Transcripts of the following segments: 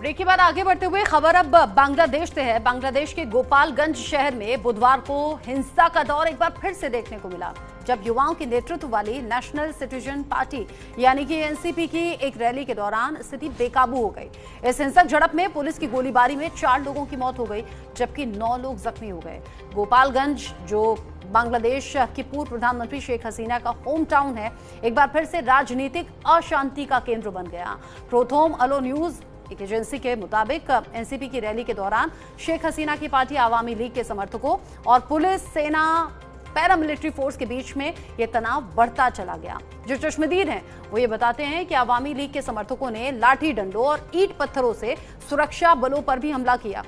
Break के बाद आगे बढ़ते हुए खबर अब बांग्लादेश से है। बांग्लादेश के गोपालगंज शहर में बुधवार को हिंसा का दौर एक बार फिर से देखने को मिला, जब युवाओं के नेतृत्व वाली नेशनल सिटीजन पार्टी यानी कि एनसीपी की एक रैली के दौरान स्थिति बेकाबू हो गई। इस हिंसक झड़प में पुलिस की गोलीबारी में 4 लोगों की मौत हो गई, जबकि 9 लोग जख्मी हो गए। गोपालगंज, जो बांग्लादेश की पूर्व प्रधानमंत्री शेख हसीना का होम टाउन है, एक बार फिर से राजनीतिक अशांति का केंद्र बन गया। प्रोथोम अलो न्यूज एक एजेंसी के मुताबिक एनसीपी की रैली के दौरान शेख हसीना की पार्टी आवामी लीग के समर्थकों और पुलिस, सेना, पैरामिलिट्री फोर्स के बीच में यह तनाव बढ़ता चला गया। जो चश्मदीद हैं वो ये बताते हैं कि आवामी लीग के समर्थकों ने लाठी डंडों और ईंट पत्थरों से सुरक्षा बलों पर भी हमला किया।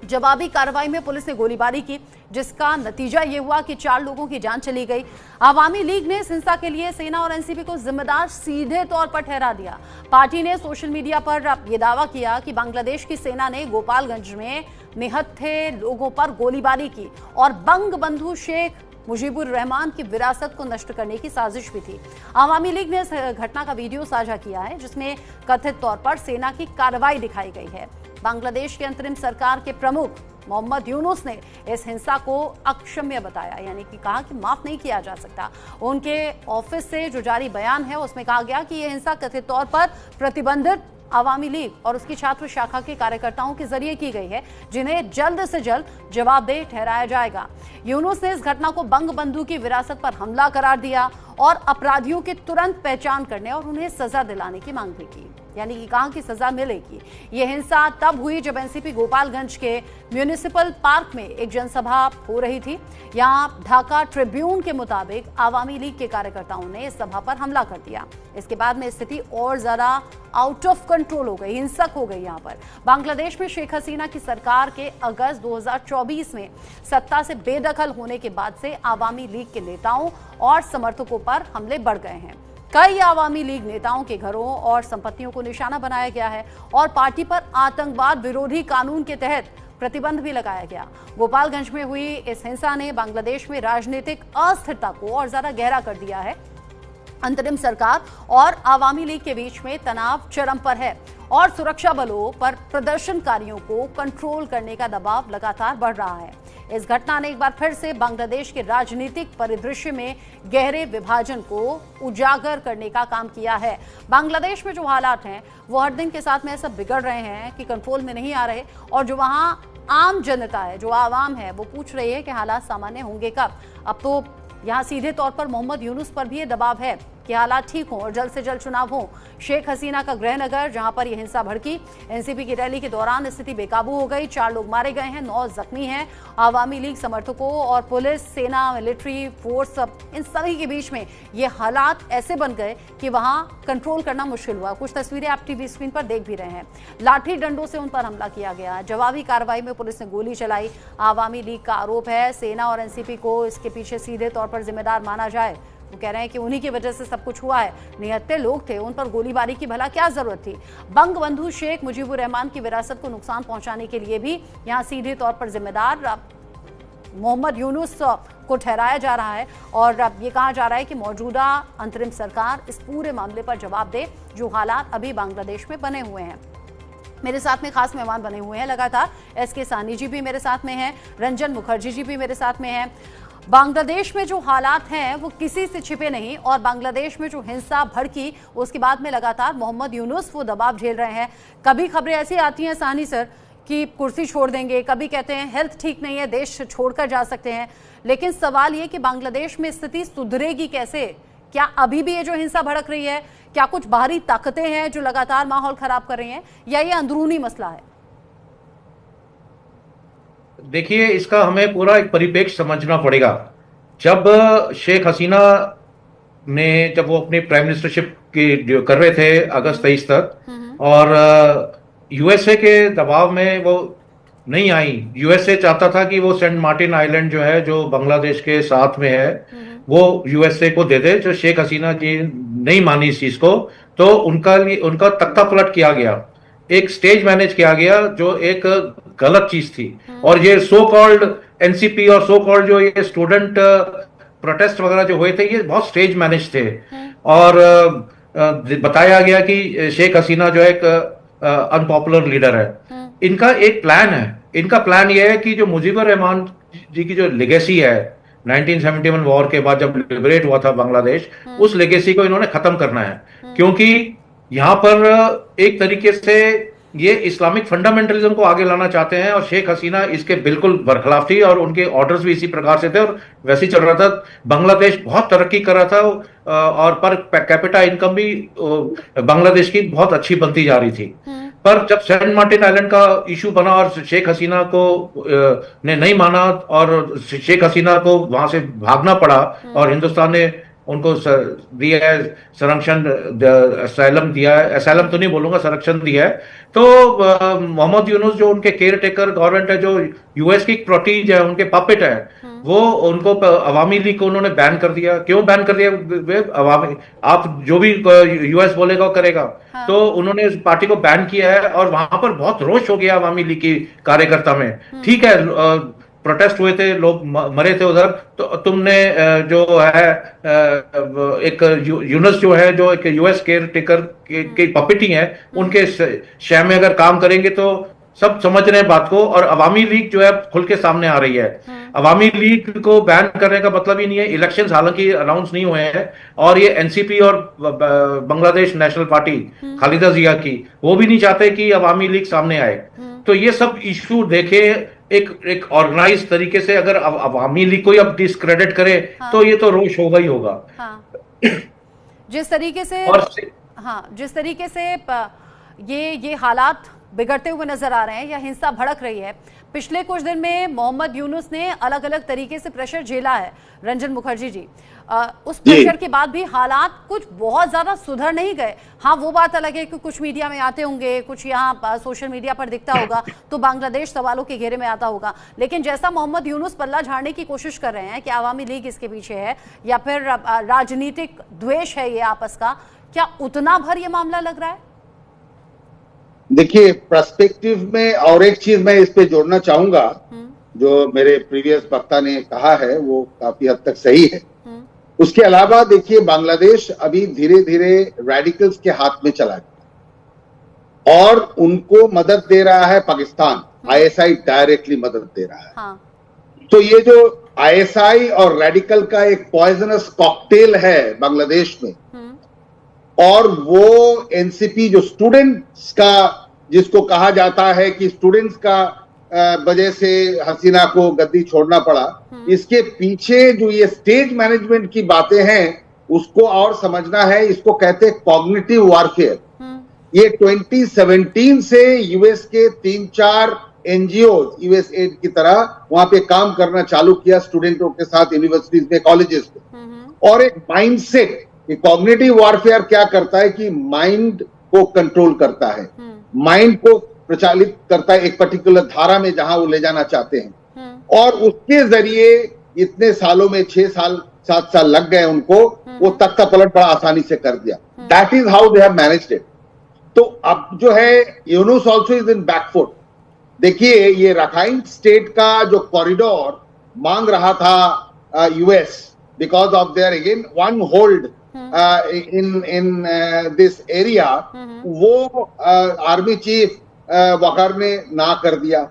जवाबी कार्रवाई में पुलिस ने गोलीबारी की, जिसका नतीजा ये हुआ कि 4 लोगों की जान चली गई। आवामी लीग ने इस हिंसा के लिए सेना और एनसीपी को जिम्मेदार सीधे तौर पर ठहरा दिया। पार्टी ने सोशल मीडिया पर यह दावा किया कि बांग्लादेश की सेना ने गोपालगंज में निहत्थे लोगों पर गोलीबारी की और बंग बंधु शेख मुजीबुर रहमान की विरासत को नष्ट करने की साजिश भी थी। आवामी लीग ने इस घटना का वीडियो साझा किया है, जिसमें कथित तौर पर सेना की कार्रवाई दिखाई गई है। बांग्लादेश के अंतरिम सरकार के प्रमुख मोहम्मद यूनुस ने इस हिंसा को अक्षम्य बताया, यानी कि कहा कि माफ नहीं किया जा सकता। उनके ऑफिस से जो जारी बयान है उसमें कहा गया कि यह हिंसा कथित तौर पर प्रतिबंधित आवामी लीग और उसकी छात्र शाखा के कार्यकर्ताओं के जरिए की गई है, जिन्हें जल्द से जल्द जवाबदेह ठहराया जाएगा। यूनुस ने इस घटना को बंग बंधु की विरासत पर हमला करार दिया और अपराधियों की तुरंत पहचान करने और उन्हें सजा दिलाने की मांग भी की, यानी कि कहा कि सजा मिलेगी। यह हिंसा तब हुई जब एनसीपी गोपालगंज के म्यूनिसिपल पार्क में एक जनसभा हो रही थी। यहां ढाका ट्रिब्यून के मुताबिक आवामी लीग के कार्यकर्ताओं ने इस सभा पर हमला कर दिया। इसके बाद में स्थिति और ज्यादा आउट ऑफ कंट्रोल हो गई, हिंसक हो गई। यहां पर बांग्लादेश में शेख हसीना की सरकार के अगस्त 2024 में सत्ता से बेदखल होने के बाद से आवामी लीग के नेताओं और समर्थकों पर हमले बढ़ गए हैं। कई आवामी लीग नेताओं के घरों और संपत्तियों को निशाना बनाया गया है और पार्टी पर आतंकवाद विरोधी कानून के तहत प्रतिबंध भी लगाया गया। गोपालगंज में हुई इस हिंसा ने बांग्लादेश में राजनीतिक अस्थिरता को और ज्यादा गहरा कर दिया है। अंतरिम सरकार और आवामी लीग के बीच में तनाव चरम पर है और सुरक्षा बलों पर प्रदर्शनकारियों को कंट्रोल करने का दबाव लगातार बढ़ रहा है। इस घटना ने एक बार फिर से बांग्लादेश के राजनीतिक परिदृश्य में गहरे विभाजन को उजागर करने का काम किया है। बांग्लादेश में जो हालात हैं वो हर दिन के साथ में ऐसा बिगड़ रहे हैं कि कंट्रोल में नहीं आ रहे, और जो वहां आम जनता है, जो आवाम है, वो पूछ रही है कि हालात सामान्य होंगे कब। अब तो यहाँ सीधे तौर पर मोहम्मद यूनुस पर भी ये दबाव है कि हालात ठीक हों और जल्द से जल्द चुनाव हो। शेख हसीना का गृहनगर, जहां पर यह हिंसा भड़की, एनसीपी की रैली के दौरान स्थिति बेकाबू हो गई। 4 लोग मारे गए हैं, 9 जख्मी हैं। आवामी लीग समर्थकों और पुलिस, सेना, मिलिट्री फोर्स, इन सभी के बीच में ये हालात ऐसे बन गए कि वहां कंट्रोल करना मुश्किल हुआ। कुछ तस्वीरें आप टीवी स्क्रीन पर देख भी रहे हैं। लाठी डंडों से उन पर हमला किया गया। जवाबी कार्रवाई में पुलिस ने गोली चलाई। आवामी लीग का आरोप है सेना और एनसीपी को इसके पीछे सीधे तौर पर जिम्मेदार माना जाए। वो कह रहे हैं कि उन्हीं की वजह से सब कुछ हुआ है। निहत्थे लोग थे, उन पर गोलीबारी की भला क्या जरूरत थी। बंग बंधु शेख मुजीबुर रहमान की विरासत को नुकसान पहुंचाने के लिए भी यहां सीधे तौर पर जिम्मेदार मोहम्मद यूनुस को ठहराया जा रहा है और अब ये कहा जा रहा है कि मौजूदा अंतरिम सरकार इस पूरे मामले पर जवाब दे, जो हालात अभी बांग्लादेश में बने हुए हैं। मेरे साथ में खास मेहमान बने हुए हैं लगातार। एसके सानी जी भी मेरे साथ में हैं, रंजन मुखर्जी जी भी मेरे साथ में हैं। बांग्लादेश में जो हालात हैं वो किसी से छिपे नहीं, और बांग्लादेश में जो हिंसा भड़की उसके बाद में लगातार मोहम्मद यूनुस वो दबाव झेल रहे हैं। कभी खबरें ऐसी आती हैं सानी सर कि कुर्सी छोड़ देंगे, कभी कहते हैं हेल्थ ठीक नहीं है, देश छोड़कर जा सकते हैं। लेकिन सवाल ये कि बांग्लादेश में स्थिति सुधरेगी कैसे? क्या अभी भी ये जो हिंसा भड़क रही है, क्या कुछ बाहरी ताकतें हैं जो लगातार माहौल खराब कर रही हैं, या ये अंदरूनी मसला है? देखिए, इसका हमें पूरा एक परिप्रेक्ष्य समझना पड़ेगा। जब शेख हसीना ने, जब वो अपनी प्राइम मिनिस्टरशिप की कर रहे थे अगस्त 23 तक, और यूएसए के दबाव में वो नहीं आई। यूएसए चाहता था कि वो सेंट मार्टिन आइलैंड जो है, जो बांग्लादेश के साथ में है, वो यूएसए को दे दे। जो शेख हसीना जी नहीं मानी इस चीज को, तो उनका तख्ता पलट किया गया, एक स्टेज मैनेज किया गया, जो एक गलत चीज थी। और ये सो कॉल्ड एनसीपी और सो कॉल्ड जो ये स्टूडेंट प्रोटेस्ट वगैरह जो हुए थे, ये बहुत स्टेज मैनेज थे। और बताया गया कि शेख हसीना जो है एक अनपॉपुलर लीडर है। इनका एक प्लान है, इनका प्लान ये है कि जो मुजीबुर रहमान जी की जो लेगेसी है 1971 वॉर के बाद जब लिबरेट हुआ था बांग्लादेश, उस लेगेसी को इन्होंने खत्म करना है। क्योंकि यहां पर एक तरीके से ये इस्लामिक फंडामेंटलिज्म को आगे लाना चाहते हैं और शेख हसीना इसके बिल्कुल बरखिलाफ थी और उनके ऑर्डर्स भी इसी प्रकार से थे और वैसे ही चल रहा था। बांग्लादेश बहुत तरक्की कर रहा था और पर कैपिटा इनकम भी बांग्लादेश की बहुत अच्छी बनती जा रही थी। पर जब सेंट मार्टिन आइलैंड का इशू बना और शेख हसीना को ने नहीं माना और शेख हसीना को वहां से भागना पड़ा और हिंदुस्तान ने उनको दिया है संरक्षण, असैलम दिया है, असैलम तो नहीं बोलूंगा, संरक्षण दिया है। तो मोहम्मद यूनुस जो उनके केयर टेकर गवर्नमेंट है, जो यूएस की प्रोटीज है, उनके पपेट है, वो उनको अवामी लीग को उन्होंने बैन कर दिया। क्यों बैन कर दिया? अवामी, आप जो भी यूएस बोलेगा वो करेगा। हाँ। तो उन्होंने इस पार्टी को बैन किया है और वहां पर बहुत रोष हो गया अवामी लीग की कार्यकर्ता में। ठीक है, प्रोटेस्ट हुए थे, लोग मरे थे उधर, तो तुमने जो है एक यूनुस जो है, जो एक यूएस केयर टेकर के पपेट ही है, उनके शह में अगर काम करेंगे तो सब समझ रहे हैं बात को। और अवामी लीग जो है खुल के सामने आ रही है। अवामी लीग को बैन करने का मतलब ही नहीं है। इलेक्शंस हालांकि अनाउंस नहीं हुए हैं और ये एनसीपी और बांग्लादेश नेशनल पार्टी खालिदा जिया की, वो भी नहीं चाहते कि अवामी लीग सामने आए। तो ये सब इशू देखे एक ऑर्गेनाइज तरीके से अगर अवामी लीग को अब डिस्क्रेडिट करे, हाँ। तो ये तो रोष होगा ही होगा। हाँ। जिस तरीके से जिस तरीके से ये हालात बिगड़ते हुए नजर आ रहे हैं या हिंसा भड़क रही है, पिछले कुछ दिन में मोहम्मद यूनुस ने अलग अलग तरीके से प्रेशर झेला है। रंजन मुखर्जी जी, उस प्रेशर के बाद भी हालात कुछ बहुत ज्यादा सुधर नहीं गए। हाँ, वो बात अलग है कि कुछ मीडिया में आते होंगे, कुछ यहाँ सोशल मीडिया पर दिखता होगा तो बांग्लादेश सवालों के घेरे में आता होगा, लेकिन जैसा मोहम्मद यूनुस पल्ला झाड़ने की कोशिश कर रहे हैं कि अवामी लीग इसके पीछे है या फिर राजनीतिक द्वेष है ये आपस का, क्या उतना भर ये मामला लग रहा है? देखिए, पर्सपेक्टिव में और एक चीज मैं इस पे जोड़ना चाहूंगा, जो मेरे प्रीवियस वक्ता ने कहा है वो काफी हद तक सही है। उसके अलावा देखिए, बांग्लादेश अभी धीरे धीरे रेडिकल्स के हाथ में चला गया और उनको मदद दे रहा है पाकिस्तान। आईएसआई डायरेक्टली मदद दे रहा है। हाँ। तो ये जो आईएसआई और रेडिकल का एक पॉइजनस कॉकटेल है बांग्लादेश में, और वो एनसीपी जो स्टूडेंट्स का, जिसको कहा जाता है कि स्टूडेंट्स का वजह से हसीना को गद्दी छोड़ना पड़ा, इसके पीछे जो ये स्टेज मैनेजमेंट की बातें हैं उसको और समझना है। इसको कहते हैं कॉग्निटिव वॉरफेयर। ये 2017 से यूएस के 3-4 एनजीओ यूएस एड की तरह वहां पे काम करना चालू किया स्टूडेंटों के साथ, यूनिवर्सिटीज में, कॉलेजेस में। और एक माइंडसेट, कॉग्निटिव वॉरफेयर क्या करता है कि माइंड को कंट्रोल करता है, माइंड को प्रचालित करता है एक पर्टिकुलर धारा में जहां वो ले जाना चाहते हैं, और उसके जरिए इतने सालों में 6 साल 7 साल लग गए उनको, वो तख्ता पलट बड़ा आसानी से कर दिया। That is how they have managed it. तो अब जो है, Yunus also is in backfoot. देखिए, ये रखाइन स्टेट का जो कॉरिडोर मांग रहा था US, because of their again one hold in this area, वो आर्मी चीफ वकार ने ना कर दिया।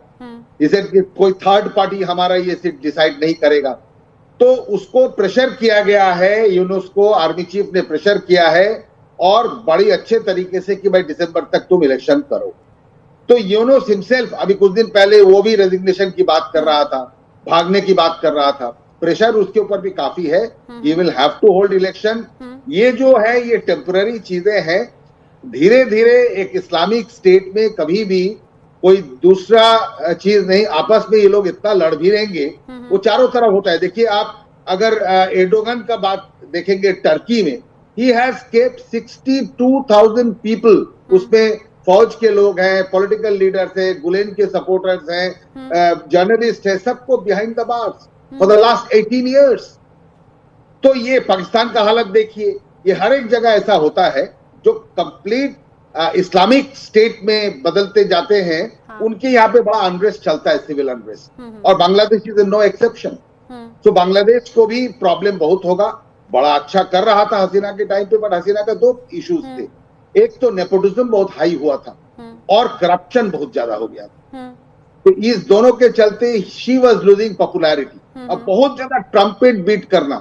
इसे कोई थर्ड पार्टी हमारा ये सीट डिसाइड नहीं करेगा। तो उसको प्रेशर किया गया है, यूनुस को आर्मी चीफ ने प्रेशर किया है और बड़ी अच्छे तरीके से कि भाई दिसंबर तक तुम इलेक्शन करो। तो यूनुस हिमसेल्फ अभी कुछ दिन पहले वो भी रेजिग्नेशन की बात कर रहा था, भागने की बात कर रहा था। प्रेशर उसके ऊपर भी काफी है। He will have to hold election. ये जो है, ये टेम्पररी चीजें हैं। धीरे धीरे एक इस्लामिक स्टेट में कभी भी कोई दूसरा चीज नहीं, आपस में ये लोग इतना लड़ भी रहेंगे, वो चारों तरफ होता है। देखिए, आप अगर एर्डोगन का बात देखेंगे टर्की में, ही हैज केप्ट 62,000 पीपल, उसमें फौज के लोग हैं, पॉलिटिकल लीडर्स हैं, गुलेन के सपोर्टर्स हैं, जर्नलिस्ट हैं, सबको behind the bars for the last 18 years। तो ये पाकिस्तान का हालत देखिए, ये हर एक जगह ऐसा होता है। जो कंप्लीट इस्लामिक स्टेट में बदलते जाते हैं, हाँ। उनके यहाँ पे बड़ा अनरेस्ट चलता है, सिविल अनरेस्ट, और बांग्लादेश इज नो एक्सेप्शन। तो बांग्लादेश को भी प्रॉब्लम बहुत होगा। बड़ा अच्छा कर रहा था हसीना के टाइम पे, बट हसीना का 2 इश्यूज थे। एक तो नेपोटिज्म बहुत हाई हुआ था, और करप्शन बहुत ज्यादा हो गया था। तो इस दोनों के चलते शी वॉज लूजिंग पॉपुलैरिटी। अब बहुत ज्यादा ट्रम्पेट बीट करना,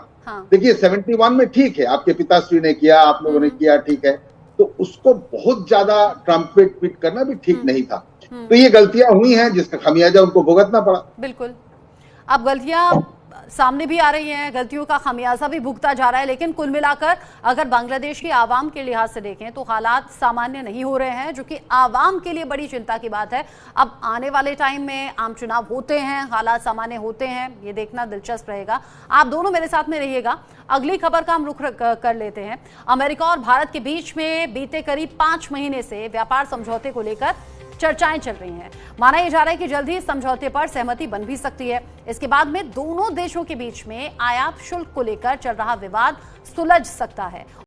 देखिए 71 में ठीक है, आपके पिताश्री ने किया, आप लोगों ने किया, ठीक है, तो उसको बहुत ज्यादा ट्रम्पेट बीट करना भी ठीक नहीं था। तो ये गलतियां हुई हैं जिसका खमियाजा उनको भुगतना पड़ा। बिल्कुल, अब गलतियां सामने भी आ रही हैं, गलतियों का खमियाजा भी भुगता जा रहा है, लेकिन कुल मिलाकर अगर बांग्लादेश की आवाम के लिहाज से देखें तो हालात सामान्य नहीं हो रहे हैं, जो कि आवाम के लिए बड़ी चिंता की बात है। अब आने वाले टाइम में आम चुनाव होते हैं, हालात सामान्य होते हैं, ये देखना दिलचस्प रहेगा। आप दोनों मेरे साथ में रहिएगा। अगली खबर का हम रुख कर लेते हैं। अमेरिका और भारत के बीच में बीते करीब 5 महीने से व्यापार समझौते को लेकर चर्चाएं चल रही हैं। माना यह जा रहा है कि जल्द ही समझौते पर सहमति बन भी सकती है। इसके बाद में दोनों देशों के बीच में आयात शुल्क को लेकर चल रहा विवाद सुलझ सकता है।